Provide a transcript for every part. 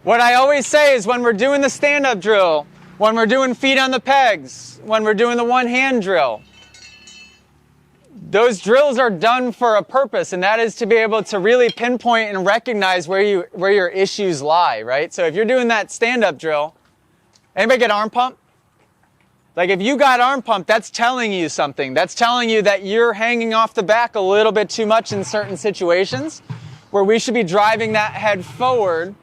What I always say is when we're doing the stand-up drill, when we're doing feet on the pegs, when we're doing the one-hand drill, those drills are done for a purpose, and that is to be able to really pinpoint and recognize where your issues lie, right? So if you're doing that stand-up drill, anybody get arm pump? Like if you got arm pump, that's telling you something. That's telling you that you're hanging off the back a little bit too much in certain situations where we should be driving that head forward.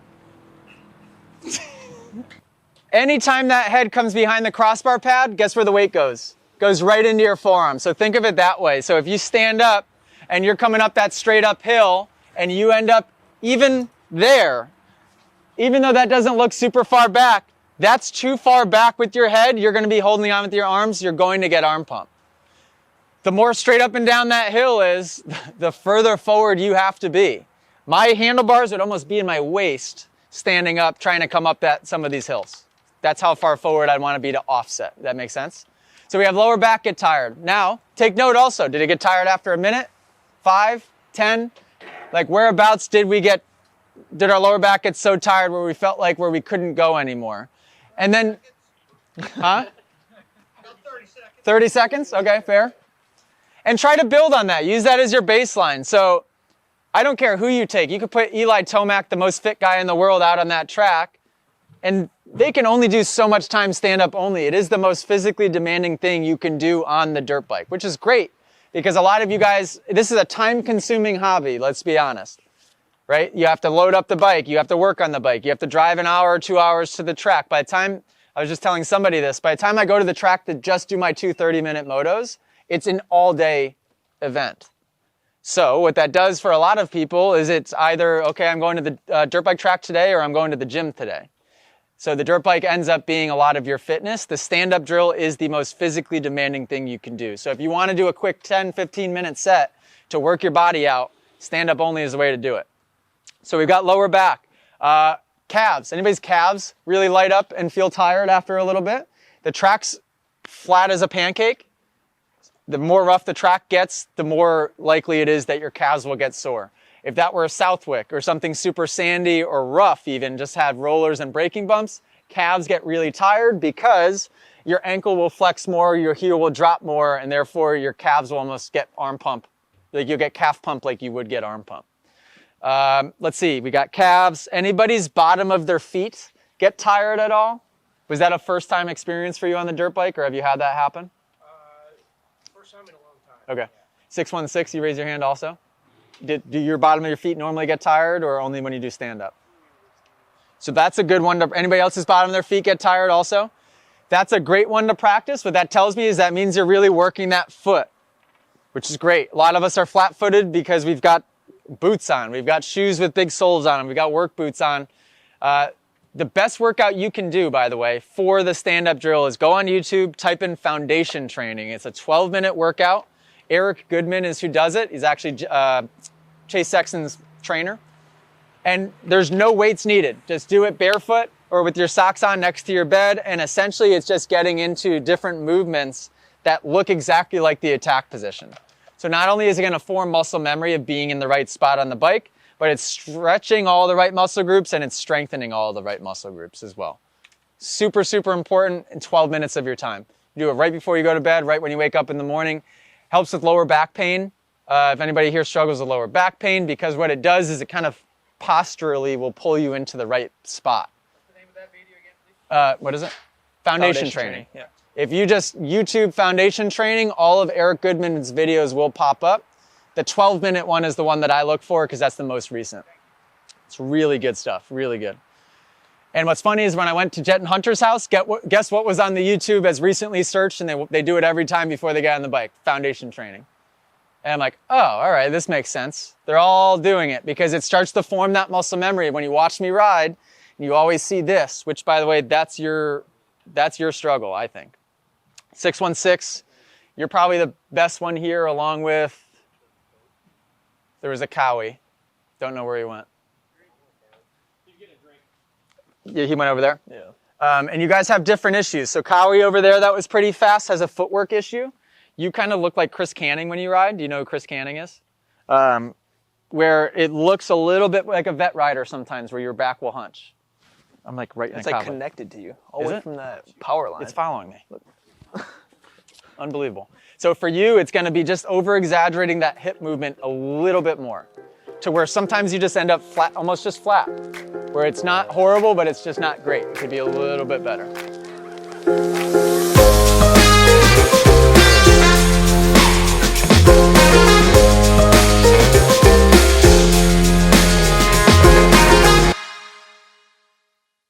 Anytime that head comes behind the crossbar pad, guess where the weight goes? Goes right into your forearm. So think of it that way. So if you stand up and you're coming up that straight uphill and you end up even there, even though that doesn't look super far back, that's too far back with your head. You're going to be holding on with your arms. You're going to get arm pump. The more straight up and down that hill is, the further forward you have to be. My handlebars would almost be in my waist standing up, trying to come up some of these hills. That's how far forward I'd want to be to offset. Does that make sense? So we have lower back get tired. Now, take note also, did it get tired after a minute? 5, 10? Like whereabouts did our lower back get so tired where we felt like we couldn't go anymore? And then, huh? About 30 seconds. 30 seconds? Okay, fair. And try to build on that. Use that as your baseline. So I don't care who you take. You could put Eli Tomac, the most fit guy in the world, out on that track, and they can only do so much time stand up only. It is the most physically demanding thing you can do on the dirt bike, which is great because a lot of you guys, this is a time consuming hobby, let's be honest, right? You have to load up the bike. You have to work on the bike. You have to drive an hour or 2 hours to the track. By the time, I was just telling somebody this, by the time I go to the track to just do my 2 30-minute motos, it's an all day event. So what that does for a lot of people is it's either, okay, I'm going to the dirt bike track today or I'm going to the gym today. So the dirt bike ends up being a lot of your fitness. The stand-up drill is the most physically demanding thing you can do. So if you want to do a quick 10, 15-minute set to work your body out, stand-up only is the way to do it. So we've got lower back. Calves. Anybody's calves really light up and feel tired after a little bit? The track's flat as a pancake. The more rough the track gets, the more likely it is that your calves will get sore. If that were a Southwick or something super sandy or rough even, just had rollers and braking bumps, calves get really tired because your ankle will flex more, your heel will drop more, and therefore your calves will almost get arm pump. Like you'll get calf pump like you would get arm pump. Let's see, we got calves. Anybody's bottom of their feet get tired at all? Was that a first time experience for you on the dirt bike, or have you had that happen? First time in a long time. Okay. 616, you raise your hand also? Do your bottom of your feet normally get tired or only when you do stand up? So that's a good one. Anybody else's bottom of their feet get tired also? That's a great one to practice. What that tells me is that means you're really working that foot, which is great. A lot of us are flat-footed because we've got boots on. We've got shoes with big soles on them. We've got work boots on. The best workout you can do, by the way, for the stand-up drill is go on YouTube, type in foundation training. It's a 12-minute workout. Eric Goodman is who does it. He's actually Chase Sexton's trainer. And there's no weights needed. Just do it barefoot or with your socks on next to your bed. And essentially it's just getting into different movements that look exactly like the attack position. So not only is it going to form muscle memory of being in the right spot on the bike, but it's stretching all the right muscle groups and it's strengthening all the right muscle groups as well. Super, super important in 12 minutes of your time. You do it right before you go to bed, right when you wake up in the morning. Helps with lower back pain. If anybody here struggles with lower back pain, because what it does is it kind of posturally will pull you into the right spot. What's the name of that video again, please? What is it? Foundation training. Yeah. If you just YouTube foundation training, all of Eric Goodman's videos will pop up. The 12-minute one is the one that I look for because that's the most recent. It's really good stuff, really good. And what's funny is when I went to Jet and Hunter's house, guess what was on the YouTube as recently searched, and they do it every time before they get on the bike, foundation training. And I'm like, oh, all right, this makes sense. They're all doing it because it starts to form that muscle memory. When you watch me ride, you always see this, which by the way, that's your struggle, I think. 616, you're probably the best one here along with, there was a Cowie. Don't know where he went. Yeah, he went over there? Yeah. And you guys have different issues. So Cowie over there, that was pretty fast, has a footwork issue. You kind of look like Chris Canning when you ride. Do you know who Chris Canning is? Where it looks a little bit like a vet rider sometimes, where your back will hunch. I'm like right in It's a like cobweb. connected to you, all the way it? from that power line. It's following me. Unbelievable. So for you, it's gonna be just over-exaggerating that hip movement a little bit more to where sometimes you just end up flat, almost just flat, where it's not horrible, but it's just not great. It could be a little bit better.